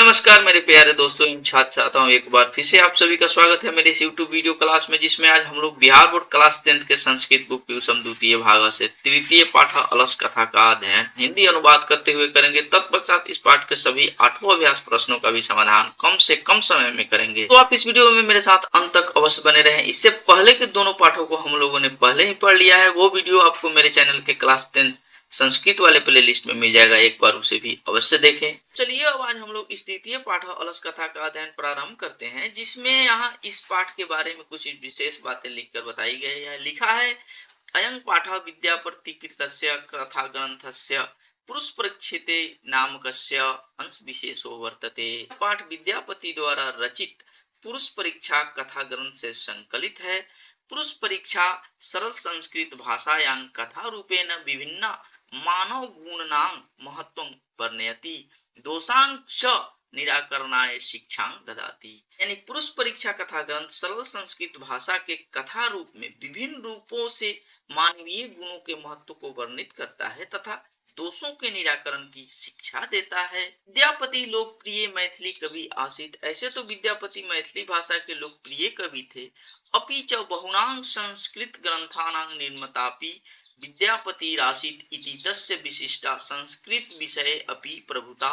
नमस्कार मेरे प्यारे दोस्तों इन छात्र छात्राओं, एक बार फिर से आप सभी का स्वागत है मेरे इस YouTube वीडियो क्लास में, जिसमें आज हम लोग बिहार बोर्ड क्लास 10th के संस्कृत बुक प्यूसम द्वितीय भाग से तृतीय पाठ अलस कथा का अध्ययन हिंदी अनुवाद करते हुए करेंगे। तत्पश्चात इस पाठ के सभी 8वां अभ्यास प्रश्नों का भी समाधान कम से कम समय में करेंगे। तो आप इस वीडियो में मेरे साथ अंत तक अवश्य बने रहें। इससे पहले के दोनों पाठों को हम लोगों ने पहले ही पढ़ लिया है, वो वीडियो आपको मेरे चैनल के क्लास 10 संस्कृत वाले प्लेलिस्ट में मिल जाएगा, एक बार उसे भी अवश्य देखें। चलिए अब आज हम लोग इस तृतीय पाठ अलस कथा का अध्ययन प्रारंभ करते हैं, जिसमें यहाँ इस पाठ के बारे में कुछ विशेष बातें लिखकर बताई गई है। लिखा है अयं पाठ विद्यापतिकृतस्य कथा ग्रंथस्य पुरुष परीक्षिते नामकस्य अंश विशेषो वर्तते। पाठ विद्यापति द्वारा रचित पुरुष परीक्षा कथा ग्रंथ से संकलित है। पुरुष परीक्षा सरल संस्कृत भाषायां कथा रूपेण विभिन्न मानव गुणानां महत्वं वर्णयति दोषां च निराकरणाय शिक्षां ददाति। यानी पुरुष परीक्षा कथा ग्रंथ सरल संस्कृत भाषा के कथा रूप में विभिन्न रूपों से मानवीय गुणों के महत्व को वर्णित करता है तथा दोषों के निराकरण की शिक्षा देता है। विद्यापति लोकप्रिय मैथिली कवि आसीत। ऐसे तो विद्यापति मैथिली भाषा के लोकप्रिय कवि थे। अपि च बहुनां संस्कृत ग्रंथानां निर्मातापि विद्यापति रासीत इति तस्य विशिष्टा संस्कृत विषये अपि प्रभुता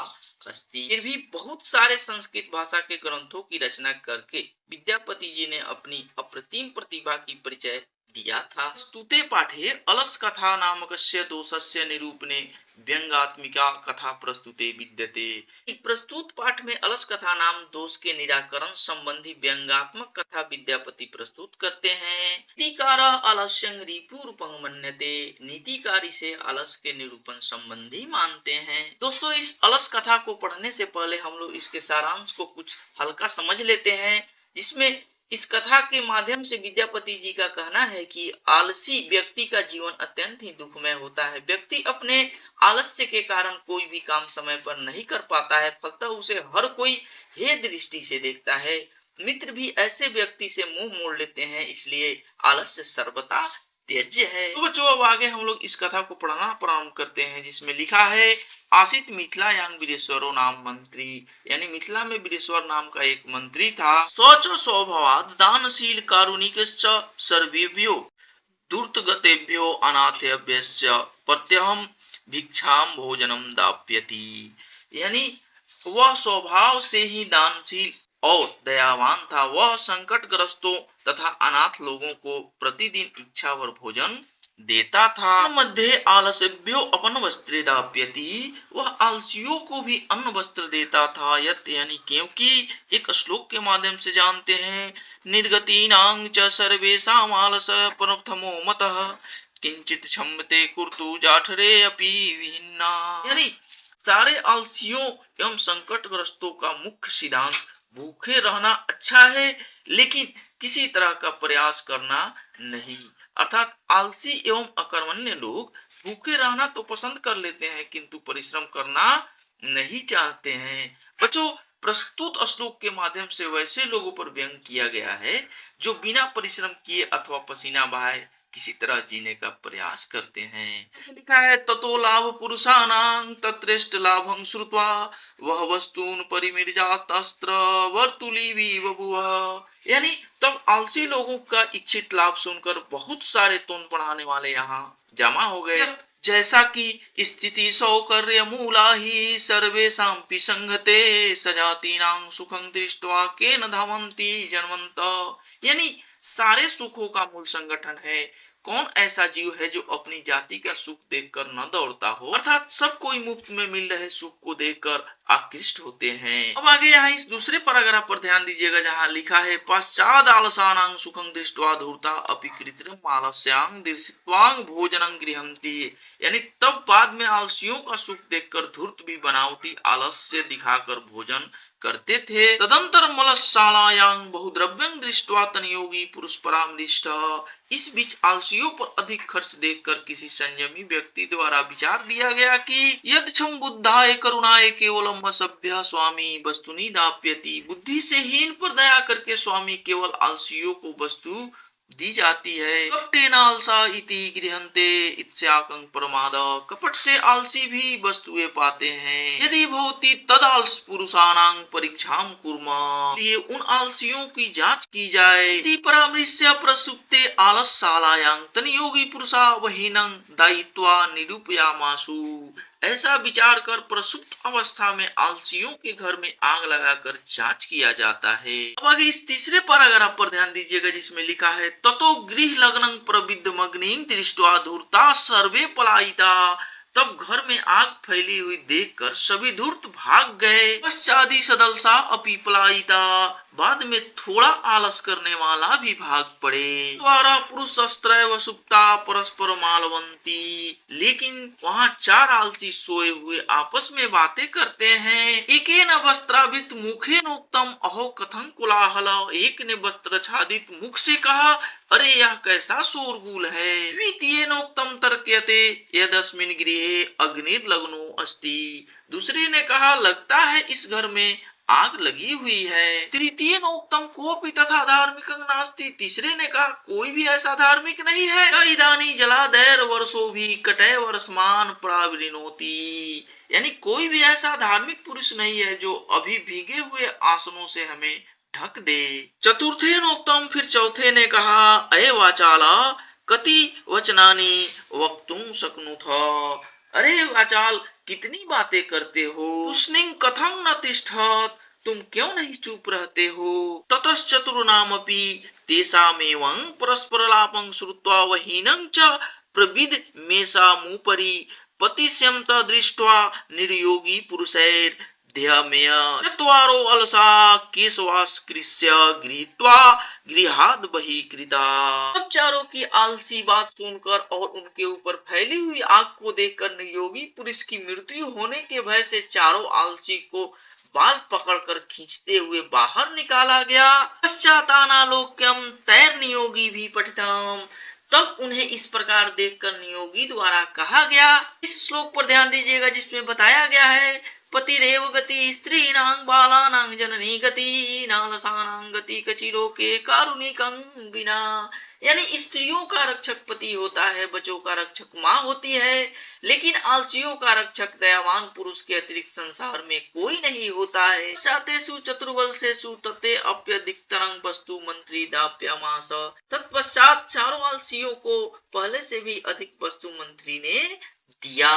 अस्ति। फिर भी बहुत सारे संस्कृत भाषा के ग्रंथों की रचना करके विद्यापति जी ने अपनी अप्रतिम प्रतिभा की परिचय दिया था। स्तुते पाठे अलस कथा नामकस्य दोषस्य निरूपणे व्यंगात्मिका कथा प्रस्तुते विद्यते। प्रस्तुत पाठ में अलस कथा नाम दोष के निराकरण संबंधी व्यंगात्मक कथा विद्यापति प्रस्तुत करते हैं। नीतिकार अलस्यं रिपुरूपं मन्यते। नीतिकारी से अलस के निरूपण संबंधी मानते हैं। दोस्तों, इस अलस कथा को पढ़ने से पहले हम लोग इसके सारांश को कुछ हल्का समझ लेते हैं, जिसमें इस कथा के माध्यम से विद्यापति जी का कहना है कि आलसी व्यक्ति का जीवन अत्यंत ही दुखमय होता है। व्यक्ति अपने आलस्य के कारण कोई भी काम समय पर नहीं कर पाता है, फलतः उसे हर कोई हे दृष्टि से देखता है। मित्र भी ऐसे व्यक्ति से मुंह मोड़ लेते हैं, इसलिए आलस्य सर्वथा त्याज्य है। तो बच्चों, अब आगे हम लोग इस कथा को पढ़ना प्रारंभ करते हैं, जिसमें लिखा है आसित मिथिलायां वीरेश्वरो नाम मंत्री। यानी मिथिला में वीरेश्वर नाम का एक मंत्री था। सच स्वभावात् दानशील कारुणिकश्च सर्वेभ्यो दूर्तगतेभ्यो अनाथेभ्यश्च प्रत्यहं भिक्षां भोजनम दाप्यति। यानी वह स्वभाव से ही दानशील और दयावान था। वह संकटग्रस्तों तथा अनाथ लोगों को प्रतिदिन इच्छावर भोजन देता था। मध्य आलसेभ्यो अपन वस्त्रे दाप्यति। वह आलसियों को भी अन्न वस्त्र देता था। यत यानी क्योंकि एक श्लोक के माध्यम से जानते हैं, निर्गतीनां च सर्वेषां आलस प्रथमो मतः किंचित क्षम्यते कुर्तु जाठरे अपि विहिन्ना। यानी सारे आलसियों एवं संकटग्रस्तों का मुख्य सिद्धांत भूखे रहना अच्छा है, लेकिन किसी तरह का प्रयास करना नहीं। अर्थात आलसी एवं अकर्मण्य लोग भूखे रहना तो पसंद कर लेते हैं, किंतु परिश्रम करना नहीं चाहते हैं। बच्चों, प्रस्तुत श्लोक के माध्यम से वैसे लोगों पर व्यंग किया गया है जो बिना परिश्रम किए अथवा पसीना बहाए किसी तरह जीने का प्रयास करते हैं। लिखा है ततो लाभ पुरुषाणां तत्रेष्ट लाभं श्रुत्वा वह वस्तून परिमिर्जातस्त्र वर्तुलीवि बभूव। यानी तब आलसी लोगों का इच्छित लाभ सुनकर बहुत सारे तोन पढ़ाने वाले यहाँ जमा हो गए। जैसा कि स्थिति सौकर्य मूला ही सर्वेषां पि संगते सजातीनां सुखं दृष्ट्वा केन धावन्ति जन्मन्त। यानी सारे सुखों का मूल संगठन है। कौन ऐसा जीव है जो अपनी जाति का सुख देखकर न दौड़ता हो। अर्थात सब कोई मुफ्त में मिल रहे सुख को देखकर आकृष्ट होते हैं। अब आगे यहाँ इस दूसरे पैराग्राफ पर ध्यान दीजिएगा, जहाँ लिखा है पश्चाद आलसानां सुखं दृष्ट्वा धूर्ता अपि कृत्रिम आलस्यां दृश्यत्वां भोजनं गृह्णन्ति। यानी तब बाद में आलसियों का सुख देखकर धूर्त भी बनावटी आलस्य दिखाकर भोजन करते थे। तदंतर मलशालायां बहुद्रव्यं दृष्ट्वा तनयोगी पुरुष परामृष्ट। इस बीच आलसियों पर अधिक खर्च देखकर किसी संयमी व्यक्ति द्वारा विचार दिया गया कि यद क्षम बुद्धाय करुणाय केवलम असभ्य स्वामी वस्तुनि दाप्यति। बुद्धि से हीन पर दया करके स्वामी केवल आलसियों को वस्तु दी जाती है। कपटेन आलसा इति गृहन्ते इत्स्याकं प्रमाद, कपट से आलसी भी वस्तुएं पाते हैं। यदि भवति तदालस पुरुषाणां परीक्षाम कुर्म, इसलिए उन आलसियों की जांच की जाए। यदि परामृश्य प्रसुप्ते आलस्यशालायां तन्योगी पुरुषा वहीनं दायित्वा निरूपयामासु, ऐसा विचार कर प्रसुप्त अवस्था में आलसियों के घर में आग लगाकर जांच किया जाता है। अब आगे इस तीसरे पैराग्राफ पर ध्यान दीजिएगा जिसमें लिखा है ततो गृह लग्नं प्रविद्धमग्निं दृष्ट्वा धूर्ता सर्वे पलायिता, तब घर में आग फैली हुई देखकर सभी धूर्त भाग गए। पश्चादि सदलसा अपि पलायिता, बाद में थोड़ा आलस करने वाला भी भाग पड़े। द्वारा पुरुष अस्त्रैव सुप्ता परस्पर मालवंती, लेकिन वहाँ चार आलसी सोए हुए आपस में बातें करते हैं। एकेन वस्त्राभित मुखेनोक्तम अहो कथं कोलाहल, एक ने वस्त्राच्छादित मुख से कहा अरे यह कैसा शोरगुल है। द्वितीयेनोक्तम तर्क्यते यदस्मिन् गृहे अग्निर्लग्नो अस्ति, दूसरे ने कहा लगता है इस घर में आग लगी हुई है। तृतीय नोक्तम कोपि तथा धार्मिकं नास्ति, तीसरे ने कहा कोई भी ऐसा धार्मिक नहीं है। इदानी जलादैर वर्षो भी कटय वर्षमान प्रावृणोति, यानी कोई भी ऐसा धार्मिक पुरुष नहीं है जो अभी भीगे हुए आसनों से हमें ढक दे। चतुर्थे नोक्तम, फिर चौथे ने कहा अये वाचाला कति वचनानि वक्तुं शक्नुथ, अरे वाचाल कितनी बातें करते हो। तुष्णिं कथं न तिष्ठत, तुम क्यों नहीं चुप रहते हो। ततश्चतुर्णामपि तेषामेवं परस्परलापं श्रुत्वा वहीनं च प्रविद मेषामुपरि पतिष्यन्त दृष्ट्वा निर्योगी पुरुषैर् ध्यमेय चत्वारो अलसा केशवास्कृस्य गृहीत्वा गृहाद बहिकृता। अब चारों की आलसी बात सुनकर और उनके ऊपर फैली हुई आग को देखकर निर्योगी पुरुष की मृत्यु होने के भय से चारों आलसी को बाल पकड़कर खींचते हुए बाहर निकाला गया। पश्चातानालोक्यम तैर नियोगी भी पठितम, तब उन्हें इस प्रकार देखकर नियोगी द्वारा कहा गया। इस श्लोक पर ध्यान दीजिएगा जिसमें बताया गया है पतिरेव गति स्त्रीणां बालानां जननी गति नालसानां गति कचिलोके कारुणिकं बिना, यानी स्त्रियों का रक्षक पति होता है, बच्चों का रक्षक माँ होती है, लेकिन आलसियों का रक्षक दयावान पुरुष के अतिरिक्त संसार में कोई नहीं होता है। चातेषु चतुर्वलसेषु तते अप्यधिकतरं वस्तु मंत्री दाप्यमास, तत्पश्चात चारों आलसियों को पहले से भी अधिक वस्तु मंत्री ने दिया।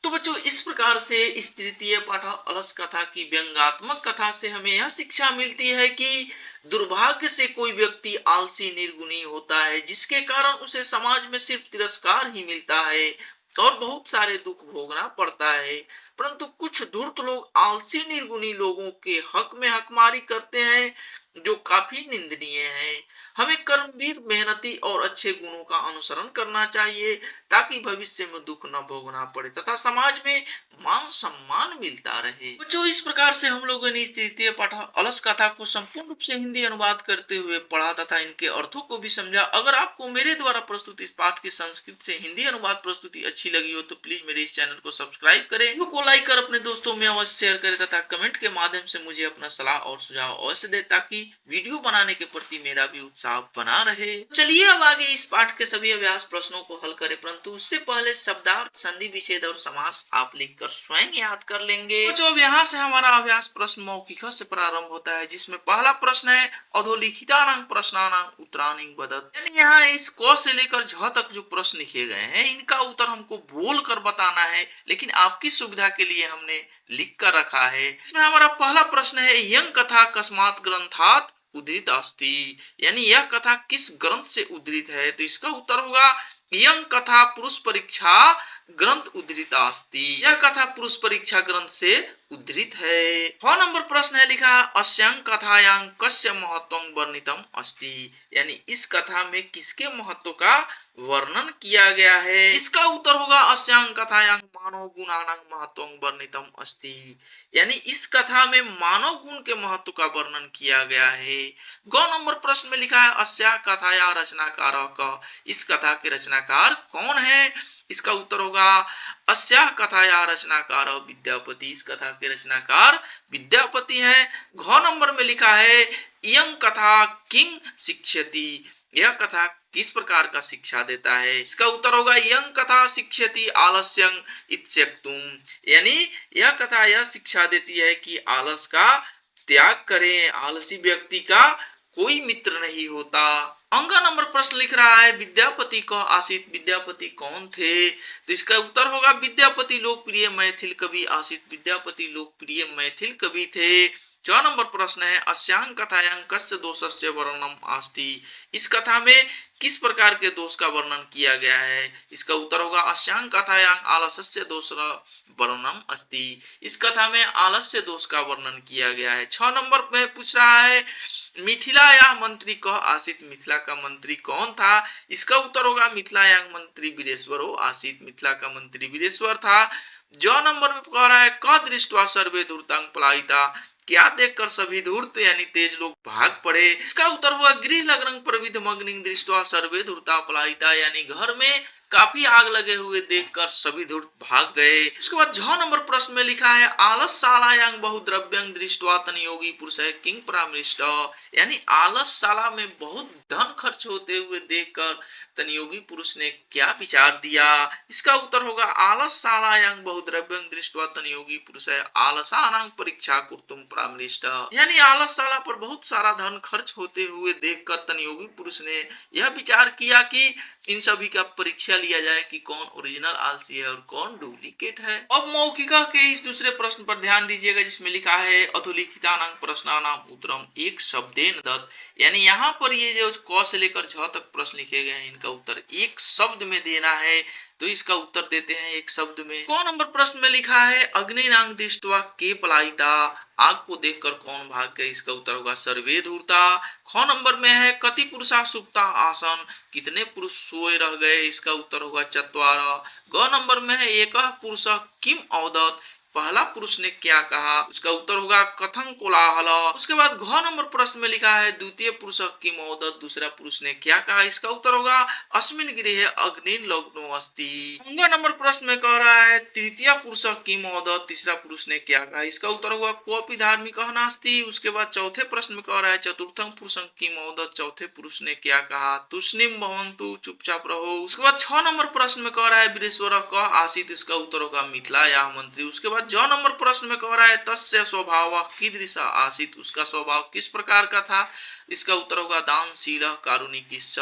तो बच्चों इस प्रकार से इस तृतीय पाठ अलस कथा की व्यंग्यात्मक कथा से हमें यह शिक्षा मिलती है कि दुर्भाग्य से कोई व्यक्ति आलसी निर्गुणी होता है, जिसके कारण उसे समाज में सिर्फ तिरस्कार ही मिलता है और बहुत सारे दुख भोगना पड़ता है। परंतु कुछ धूर्त लोग आलसी निर्गुणी लोगों के हक में हकमारी करते हैं, जो काफी निंदनीय है। हमें कर्मवीर, मेहनती और अच्छे गुणों का अनुसरण करना चाहिए ताकि भविष्य में दुख न भोगना पड़े तथा समाज में मान सम्मान मिलता रहे। बच्चों इस प्रकार से हम लोगों ने इस तृतीय पाठ अलस कथा को संपूर्ण रूप से हिंदी अनुवाद करते हुए पढ़ा तथा इनके अर्थों को भी समझा। अगर आपको मेरे द्वारा प्रस्तुत इस पाठ की संस्कृत से हिंदी अनुवाद प्रस्तुति अच्छी लगी हो तो प्लीज मेरे इस चैनल को सब्सक्राइब करें, वीडियो को लाइक कर अपने दोस्तों में अवश्य शेयर करें तथा कमेंट के माध्यम से मुझे अपना सलाह और सुझाव अवश्य दे ताकि वीडियो बनाने के प्रति मेरा भी उत्साह बना रहे। चलिए अब आगे इस पाठ के सभी अभ्यास प्रश्नों को हल करें, परंतु उससे पहले शब्दार्थ, संधि विच्छेद और समास आप लिखकर स्वयं याद कर लेंगे। तो अब यहाँ से हमारा अभ्यास प्रश्न मौखिक से प्रारंभ होता है, जिसमें पहला प्रश्न है अधोलिखितानां प्रश्नानां उत्तराणि वदत, यानी यहाँ इस क से लेकर झ तक जो प्रश्न लिखे गए हैं इनका उत्तर हमको बोल कर बताना है, लेकिन आपकी सुविधा के लिए हमने लिख कर रखा है। इसमें हमारा पहला प्रश्न है यं कथा कस्मात् ग्रंथात् उद्धृत अस्ति, यानी यह कथा किस ग्रंथ से उद्धृत है। तो इसका उत्तर होगा यं कथा पुरुष परीक्षा ग्रंथ उद्धृत अस्ति, यह कथा पुरुष परीक्षा ग्रंथ से उद्धृत है। 6 नंबर प्रश्न है लिखा अस्यां कथायां कस्य महत्वं वर्णितम अस्ति, यानी इस कथा में किसके महत्व का वर्णन किया गया है। इसका उत्तर होगा अस्यां कथायां मानव गुणानां महत्वं वर्णितम अस्ति, यानी इस कथा में मानव गुण के महत्व का वर्णन किया गया है। 9 नंबर प्रश्न में लिखा है अस्या कथाया रचनाकार का, इस कथा के रचनाकार कौन है। इसका उत्तर होगा अस्या कथाया रचनाकार विद्यापति, इस कथा के रचनाकार विद्यापति हैं। घ नंबर में लिखा है इयं कथा किंग शिक्षति, यह कथा किस प्रकार का शिक्षा देता है? इसका उत्तर होगा यं कथा शिक्षति आलस्यं इत्यक्तुम, यानी यह कथा यह शिक्षा देती है कि आलस का त्याग करें, आलसी व्यक्ति का कोई मित्र नहीं होता। अंगा नंबर प्रश्न लिख रहा है विद्यापति को आसित, विद्यापति कौन थे? तो इसका उत्तर होगा विद्यापति लोकप्रिय मैथिल कवि आसित, विद्यापति लोकप्रिय मैथिल कवि थे। 4 नंबर प्रश्न है अस्यां कथायां कस्य दोषस्य वर्णनम अस्ति, इस कथा में किस प्रकार के दोष का वर्णन किया गया है? इसका उत्तर होगा अस्यां कथायां आलस्य दोष वर्णनम अस्ति, इस कथा में आलस्य दोष का वर्णन किया गया है। 6 नंबर में पूछ रहा है मिथिला या मंत्री कह आसित, मिथिला का मंत्री कौन था? इसका उत्तर होगा मिथिला या मंत्री वीरेश्वर आसित, मिथिला का मंत्री वीरेश्वर था। जो नंबर में कह रहा है क दृष्टवा सर्वे धूर्तांग पलायिता, क्या देखकर सभी धूर्त यानी तेज लोग भाग पड़े? इसका उत्तर हुआ गृह लग्नं प्रविद्धमग्निं दृष्ट्वा सर्वे धूर्ता पलायिता, यानी घर में काफी आग लगे हुए देखकर सभी धूर्त भाग गए। उसके बाद 6 नंबर प्रश्न में लिखा है आलसशालायां बहुद्रव्यं दृष्ट्वा तनयोगी पुरुषः किं परामृष्ट, यानी आलसशाला में बहुत धन खर्च होते हुए देखकर तनयोगी पुरुष ने क्या विचार दिया? इसका उत्तर होगा आलसशालायां बहुद्रव्यं दृष्ट्वा तनयोगी पुरुषः आलसानां परीक्षा कर्तुं परामृष्ट, यानी आलसशाला पर बहुत सारा धन खर्च होते हुए देखकर तनयोगी पुरुष ने यह विचार किया कि इन सभी का परीक्षा लिया जाए कि कौन ओरिजिनल आलसी है और कौन डुप्लीकेट है। अब मौखिका के इस दूसरे प्रश्न पर ध्यान दीजिएगा जिसमें लिखा है अधोलिखितानां प्रश्नानां उत्तरम एक शब्देन दत्त, यानी यहाँ पर ये जो क से लेकर झ तक प्रश्न लिखे गए हैं इनका उत्तर एक शब्द में देना है, तो इसका उत्तर देते हैं एक शब्द में। क नंबर प्रश्न में लिखा है अग्निनां दृष्ट्वा के पलायिता, आग को देखकर कौन भाग गए? इसका उत्तर होगा सर्वे धूर्ता। ख नंबर में है कति पुरुषा सुप्ता आसन, कितने पुरुष सोए रह गए? इसका उत्तर होगा चत्वार। ग नंबर में है एकः पुरुषः किम औदत, पहला पुरुष ने क्या कहा? उसका उत्तर होगा कथं कोलाहल। उसके बाद घ नंबर प्रश्न में लिखा है द्वितीय पुरुष किम औदत, दूसरा पुरुष ने क्या कहा? इसका उत्तर होगा अस्मिन् गृहे अग्निं लग्नो अस्ति। अंग नंबर प्रश्न में कह रहा है तृतीय पुरुष किम औदत, तीसरा पुरुष ने क्या कहा? इसका उत्तर होगा कोऽपि धार्मिकः नास्ति। उसके बाद चौथे प्रश्न में कह रहा है चतुर्थं पुरुषं किम औदत, चौथे पुरुष ने क्या कहा? तुष्णीं भवन्तु, चुपचाप रहो। उसके बाद 6 नंबर प्रश्न में कह रहा है वीरेश्वर कः आसीत्, इसका उत्तर होगा मिथिला या मंत्री। उसके बाद 6 नंबर प्रश्न में कह रहा है तस्य स्वभाव कीदृश आसीत्, उसका स्वभाव किस प्रकार का था? इसका उत्तर होगा दानशील कारुणिकिश्च।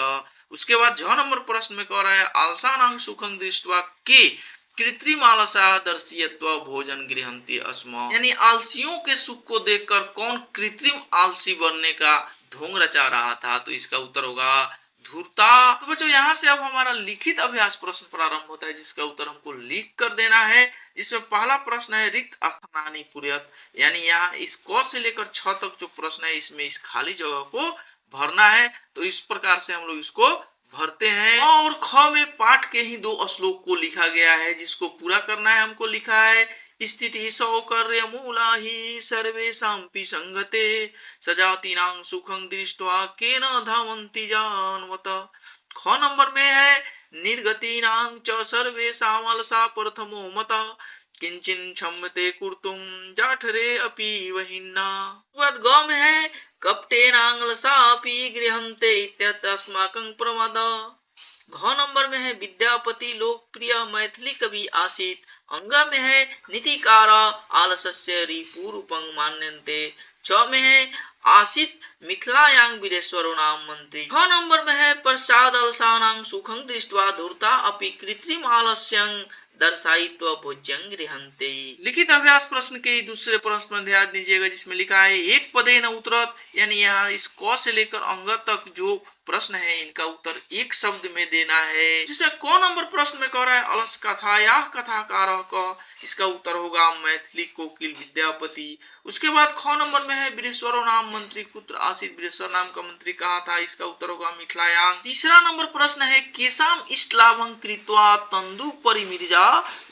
उसके बाद 6 नंबर प्रश्न में कह रहा है आलसानां सुखं दृष्ट्वा के कृत्रिम आलसा दर्शयत्व भोजन गृहन्ति अस्म, यानी आलसियों के सुख को देखकर कौन कृत्रिम आलसी बनने का ढोंग रचा रहा था? तो इसका उत्तर होगा धूर्ता। तो बच्चों यहाँ से अब हमारा लिखित अभ्यास प्रश्न प्रारंभ होता है जिसका उत्तर हमको लिख कर देना है, जिसमें पहला प्रश्न है रिक्त स्थानानि पूरयत, यानी यहाँ इस क से लेकर 6 तक जो प्रश्न है इसमें इस खाली जगह को भरना है। तो इस प्रकार से हम लोग इसको भरते हैं। और ख में पाठ के ही 2 श्लोक को लिखा गया है जिसको पूरा करना है। हमको लिखा है स्थिति सौकर्य मूला ही सर्वेषांपि संगते सजातीनां सुखं दृष्ट्वा केन धावन्ति जानवत। ख नंबर में है निर्गतीनां च सर्वेषां अलसा प्रथमो मता किंचिन क्षम्यते कुर्तुम जाठरे अपि वहिन्ना। ग में है कपटेनांगलसा अपि गृहन्ते इत्यस्माकं प्रमाद। घ नंबर में है विद्यापति लोकप्रिय मैथिली कवि आसीत्। अंग में है नीतिकार आलसस्य रिपुरूपं मान्यन्ते। च में है आसीत् मिथिलायां वीरेश्वरो नाम मंत्री। ख नंबर में है प्रसाद अलसानां सुखं दृष्ट्वा धूर्ता अपि कृत्रिम आलस्यं दर्शायित्वा भोज्यं गृहन्ते। लिखित अभ्यास प्रश्न के दूसरे प्रश्न में ध्यान दीजिएगा जिसमें लिखा है एक पदेन उत्तरत, यानी यहाँ इस क से लेकर अंग तक जो प्रश्न है इनका उत्तर एक शब्द में देना है। जिसमें क नंबर प्रश्न में कह रहा है अलस कथा या कथाकार क, इसका उत्तर होगा मैथिली कोकिल विद्यापति। उसके बाद ख नंबर में है वीरेश्वरो नाम मंत्री कुत्र आसीत्, वीरेश्वर नाम का मंत्री कहाँ था? इसका उत्तर होगा मिथिलायां। तीसरा नंबर प्रश्न है केशाम इष्टलाभं कृत्वा तंदु परिमिर्जा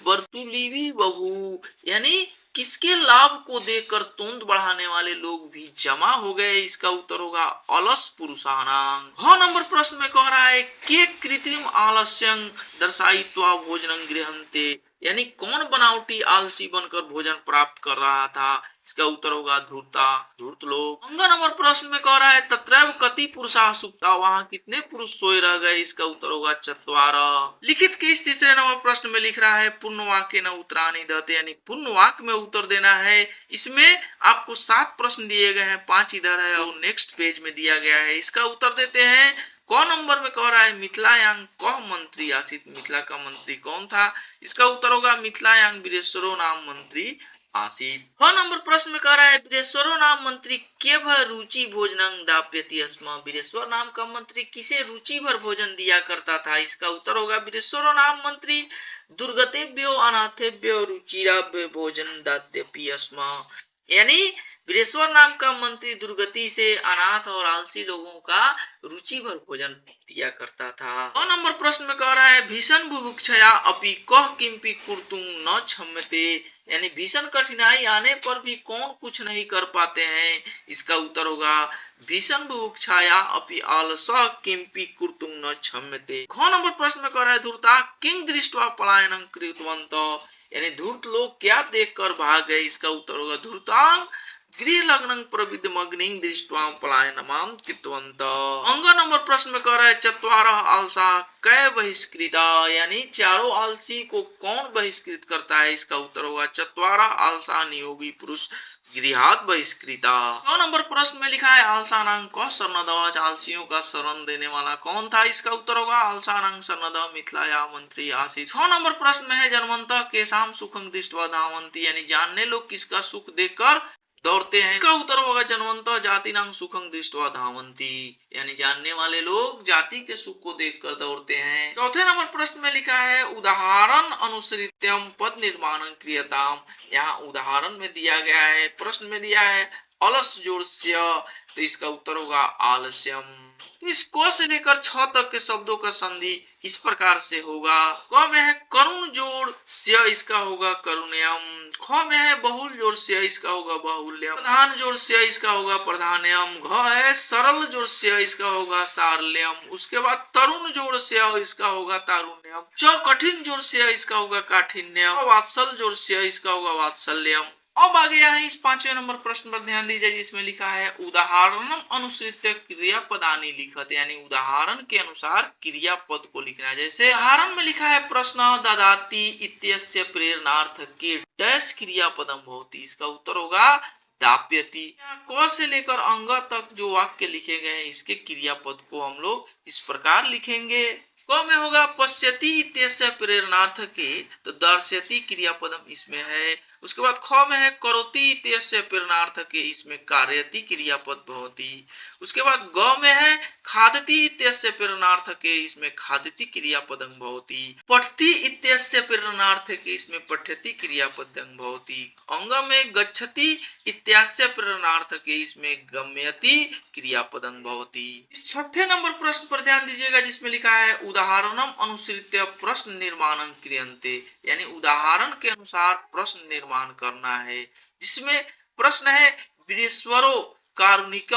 वर्तुलिवि बभू, यानी किसके लाभ को देखकर तोंद बढ़ाने वाले लोग भी जमा हो गए? इसका उत्तर होगा अलस पुरुषाणां। घ नंबर प्रश्न में कह रहा है के कृत्रिम आलस्यं दर्शायित्वा भोजनं गृहन्ते, यानी कौन बनावटी आलसी बनकर भोजन प्राप्त कर रहा था? इसका उत्तर होगा धूर्ता, धूर्त लोग। अंग नंबर प्रश्न में कह रहा है तत्रैव कति पुरुषा सुप्ता, वहां कितने पुरुष सोए रह गए? इसका उत्तर होगा चत्वारा। लिखित के इस तीसरे नंबर प्रश्न में लिख रहा है पूर्ण वाक्य न उत्तरानि दते, यानी पूर्ण वाक्य में उत्तर देना है। इसमें आपको 7 प्रश्न दिए गए हैं, 5 इधर है और नेक्स्ट पेज में दिया गया है। इसका उत्तर देते हैं। कौन नंबर में कह रहा है मिथिलायांग कह मंत्री आसित, मिथिला का मंत्री कौन था? इसका उत्तर होगा मिथिलायांग वीरेश्वरो नाम मंत्री आसित। ख नंबर प्रश्न में कह रहा है वीरेश्वरो नाम मंत्री के भर रुचि भोजनंग दाप्यति स्म, वीरेश्वर नाम का मंत्री किसे रुचि भर भोजन दिया करता था? इसका उत्तर होगा वीरेश्वरो नाम मंत्री दुर्गतेभ्यो अनाथेभ्यो रुचिराभ्य भोजन दात्यपि स्म, यानी वीरेश्वर नाम का मंत्री दुर्गति से अनाथ और आलसी लोगों का रुचि भर भोजन दिया करता था। 9 नंबर प्रश्न में कह रहा है भीषण बुभुक्षया अपि कह किंपि कुर्तुम न क्षम्यते, यानी भीषण कठिनाई आने पर भी कौन कुछ नहीं कर पाते हैं? इसका उत्तर होगा भीषण बुभुक्षाया अपि आलसः किंपि कुर्तुम न क्षम्यते। ख नंबर प्रश्न में कह रहा है धूर्ता किंग दृष्ट्वा पलायनं कृतवन्त, यानी धूर्त लोग क्या देखकर भाग गए? इसका उत्तर होगा धूर्तांग गृह लग्नं प्रविद्यमग्निं दृष्ट्वा पलायनमां कृतवन्त। अंग नंबर प्रश्न में कह रहा है चत्वारः आलसा कै बहिष्कृता, यानी चारों आलसी को कौन बहिष्कृत करता है? इसका उत्तर होगा चत्वारः आलसा नियोगी पुरुष गृहात बहिष्कृता। 9 नंबर प्रश्न में लिखा है आलसानांग कह शरणद, आलसियों का शरण देने वाला कौन था? इसका उत्तर होगा आलसानांग शरणद मिथिलाया मंत्री आसित। 6 नंबर प्रश्न में है जनवंत केशाम सुखं दृष्ट्वा धावन्ति, यानी जानने लोग किसका सुख देखकर दौड़ते हैं? इसका उत्तर होगा जनवंत जाति नाम सुखं दृष्ट्वा धावन्ति, यानी जानने वाले लोग जाति के सुख को देखकर दौड़ते हैं। चौथे नंबर प्रश्न में लिखा है उदाहरण अनुसृत्यम पद निर्माण क्रियताम, यहाँ उदाहरण में दिया गया है, प्रश्न में दिया है अलस जोड़स्य, तो इसका उत्तर होगा आलस्यम। तो इस क से लेकर 6 तक के शब्दों का संधि इस प्रकार से होगा। क में है करुण जोड़ स्य, इसका होगा करुण्यम। ख में है बहुल जोड़ स्य, इसका होगा बाहुल्यम। प्रधान जोड़ स्य, इसका होगा प्रधान्यम। घ है सरल जोड़ स्य, इसका होगा सारल्यम। उसके बाद तरुण जोड़ स्य, इसका होगा तारुण्यम। च कठिन जोड़ स्य, इसका होगा काठिन्यम। वात्सल जोड़ स्य, इसका होगा वात्सल्यम। अब आगे यहाँ इस 5वें नंबर प्रश्न पर ध्यान दीजिए जिसमें लिखा है उदाहरणम अनुसृत्य क्रियापदानि लिखत, यानी उदाहरण के अनुसार क्रियापद को लिखना है। जैसे उदाहरण में लिखा है प्रश्न ददाति इत्यस्य प्रेरणार्थ के डैश क्रियापदम भवति, इसका उत्तर होगा दाप्यति। क से लेकर अंग तक जो वाक्य लिखे गए हैं इसके क्रियापद को हम लोग इस प्रकार लिखेंगे। क में होगा पश्यति इत्यस्य प्रेरणार्थ के, तो दर्शयति क्रियापदम इसमें है। उसके बाद ख में है करोति इत्यस्य प्रेरणार्थ के, इसमें कार्यति क्रियापद भवति। उसके बाद ग में है खादति इत्यस्य प्रेरणार्थ के, इसमें खादति क्रियापदं भवति। पठति इत्यस्य प्रेरणार्थ के, इसमें पठ्यति क्रियापदं भवति। अंग में गच्छति इत्यस्य प्रेरणार्थ के, इसमें गम्यति क्रियापदं भवति। इस 6ठे नंबर प्रश्न पर ध्यान दीजिएगा जिसमें लिखा है उदाहरणम अनुसृत्य प्रश्न निर्माणं क्रियन्ते, यानी उदाहरण के अनुसार प्रश्न निर्माण करना है। जिसमें प्रश्न है वीरेश्वरो कारुणिक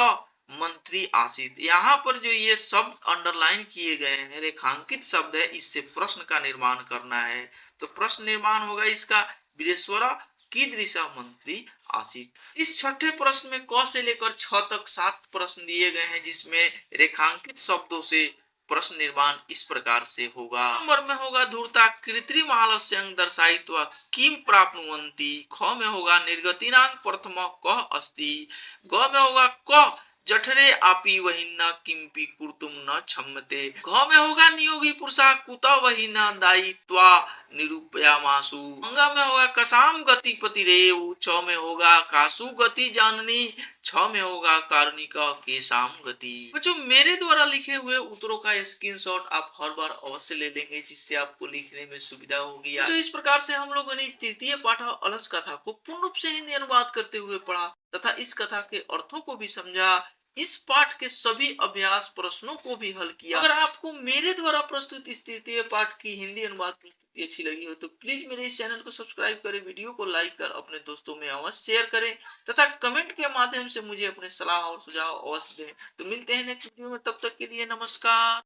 मंत्री आसित, यहाँ पर जो ये शब्द अंडरलाइन किए गए हैं रेखांकित शब्द है, इससे प्रश्न का निर्माण करना है। तो प्रश्न निर्माण होगा इसका वीरेश्वर कीदृश मंत्री आसित। इस 6ठे प्रश्न में क से लेकर 6 तक 7 प्रश्न दिए गए हैं जिसमें रेखांकित शब्दों से प्रश्न निर्माण इस प्रकार से होगा। नंबर में होगा धूर्ता कृत्रिम आलस्यं दर्शयित्वा किम प्राप्नुवन्ति। ख में होगा निर्गतिनां प्रथम कः अस्ति। ग में होगा क जठरे आपी वहिना किंपि कुर्तुम न क्षम्यते। घ में होगा नियोगी पुरुषा कुत वहिना दायित्वा निरूपयामासु। अंग में होगा कसाम गति पतिरेव। छ में होगा कासु गति जाननी। छ में होगा कारुणिका केसाम गति। बच्चों मेरे द्वारा लिखे हुए उत्तरों का स्क्रीनशॉट आप हर बार अवश्य ले लेंगे जिससे आपको लिखने में सुविधा होगी। तो इस प्रकार से हम लोगों ने इस तृतीय पाठ अलस कथा को पूर्ण रूप से हिंदी अनुवाद करते हुए पढ़ा तथा इस कथा के अर्थों को भी समझा। इस पाठ के सभी अभ्यास प्रश्नों को भी हल किया। अगर आपको मेरे द्वारा प्रस्तुत इस तृतीय पाठ की हिंदी अनुवाद प्रस्तुति अच्छी लगी हो तो प्लीज मेरे इस चैनल को सब्सक्राइब करें, वीडियो को लाइक कर अपने दोस्तों में अवश्य शेयर करें तथा कमेंट के माध्यम से मुझे अपने सलाह और सुझाव अवश्य दें। तो मिलते हैं नेक्स्ट वीडियो में, तब तक के लिए नमस्कार।